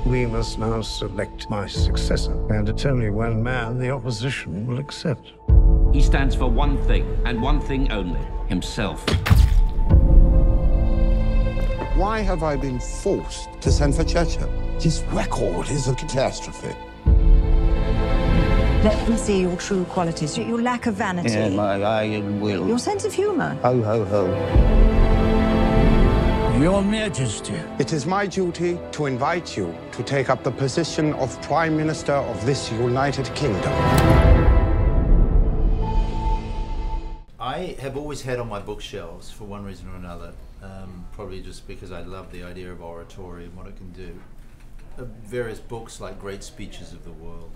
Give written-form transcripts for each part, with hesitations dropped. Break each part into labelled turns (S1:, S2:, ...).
S1: We must now select my successor, and it's only one man the opposition will accept.
S2: He stands for one thing, and one thing only, himself.
S3: Why have I been forced to send for Churchill? His record is a catastrophe.
S4: Let me see your true qualities, your lack of vanity.
S5: Yeah, my iron will.
S4: Your sense of humour.
S5: Ho, ho, ho.
S6: Your Majesty.
S3: It is my duty to invite you to take up the position of Prime Minister of this United Kingdom.
S7: I have always had on my bookshelves, for one reason or another, probably just because I love the idea of oratory and what it can do, various books like Great Speeches of the World,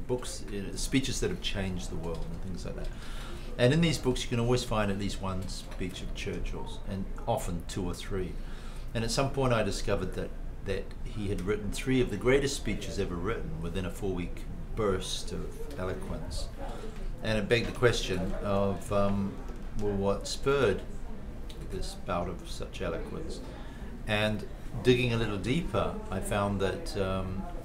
S7: books, speeches that have changed the world and things like that. And in these books you can always find at least one speech of Churchill's, and often two or three. And at some point I discovered that he had written 3 of the greatest speeches ever written within a 4-week burst of eloquence. And it begged the question of, well, what spurred this bout of such eloquence? And digging a little deeper, I found that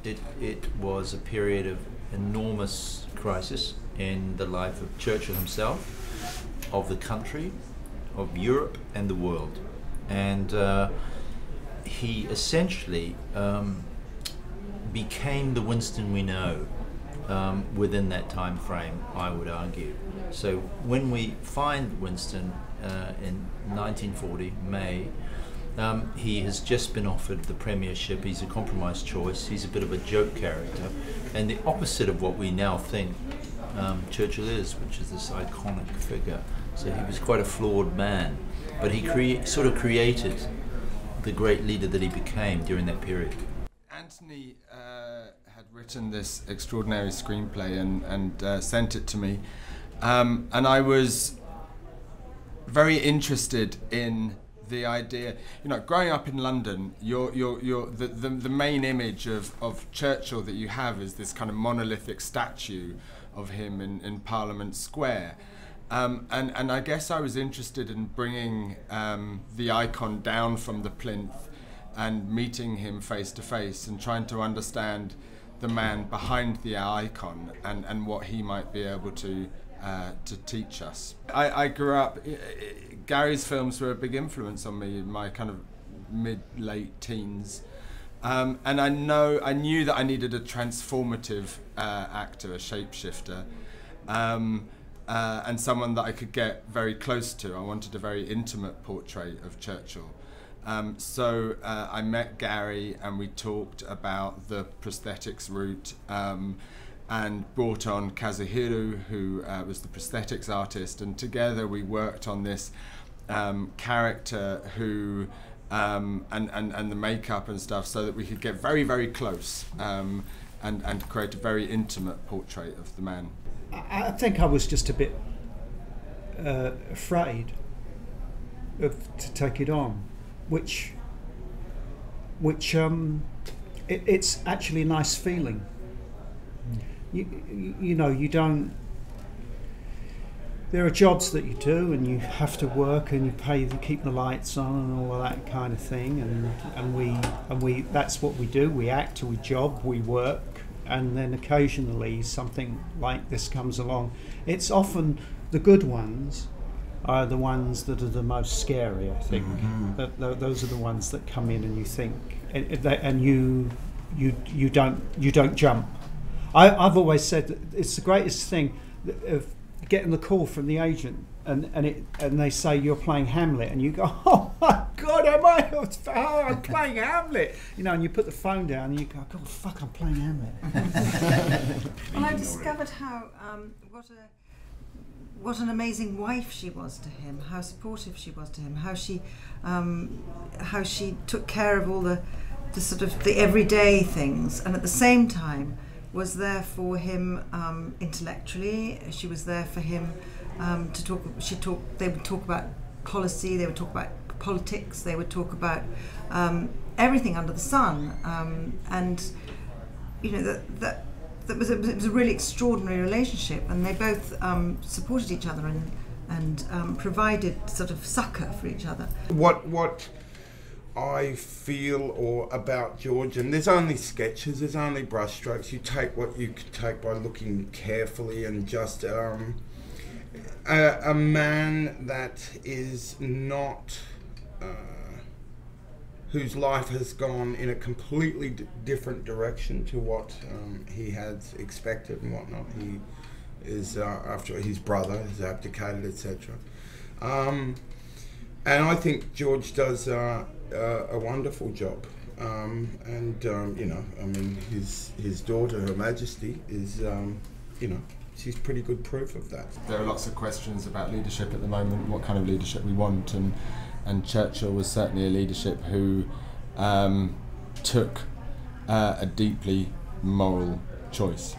S7: it was a period of enormous crisis in the life of Churchill himself, of the country, of Europe and the world. And he essentially became the Winston we know within that time frame, I would argue. So when we find Winston in 1940, May, he has just been offered the premiership. He's a compromise choice. He's a bit of a joke character, and the opposite of what we now think Churchill is, which is this iconic figure. So he was quite a flawed man, but he sort of created the great leader that he became during that period.
S8: Anthony had written this extraordinary screenplay and sent it to me, and I was very interested in the idea. You know, growing up in London, the main image of Churchill that you have is this kind of monolithic statue of him in Parliament Square. And I guess I was interested in bringing the icon down from the plinth and meeting him face to face and trying to understand the man behind the icon and what he might be able to teach us. I grew up, Gary's films were a big influence on me in my kind of mid-late teens. And I knew that I needed a transformative actor, a shapeshifter, and someone that I could get very close to. I wanted a very intimate portrait of Churchill. So I met Gary and we talked about the prosthetics route, and brought on Kazuhiro, who was the prosthetics artist, and together we worked on this character who, and the makeup and stuff, so that we could get very, very close and create a very intimate portrait of the man.
S6: I think I was just a bit afraid to take it on, which it's actually a nice feeling. You know, you don't. There are jobs that you do, and you have to work, and you keep the lights on, and all of that kind of thing. And we that's what we do. We act, we job, we work, and then occasionally something like this comes along. It's often the good ones are the ones that are the most scary, I think. Mm-hmm. Those are the ones that come in, and you think, and you don't jump. I've always said that it's the greatest thing of getting the call from the agent, and they say you're playing Hamlet, and you go, oh my God, I'm playing Hamlet, you know, and you put the phone down and you go, God, fuck, I'm playing Hamlet.
S4: Well, I discovered how what an amazing wife she was to him, how supportive she was to him, how she took care of all the sort of the everyday things, and at the same time was there for him intellectually. She was there for him to talk. They would talk about policy. They would talk about politics. They would talk about everything under the sun. And you know it was a really extraordinary relationship. And they both supported each other and provided sort of succor for each other.
S3: What
S5: I feel or about George, and there's only sketches, there's only brushstrokes. You take what you could take by looking carefully, and just a man that is not, whose life has gone in a completely different direction to what he had expected and whatnot. He is, after his brother has abdicated, etc. And I think George does a wonderful job, and you know, I mean, his daughter, Her Majesty, is you know, she's pretty good proof of that.
S8: There are lots of questions about leadership at the moment, what kind of leadership we want, and Churchill was certainly a leadership who took a deeply moral choice.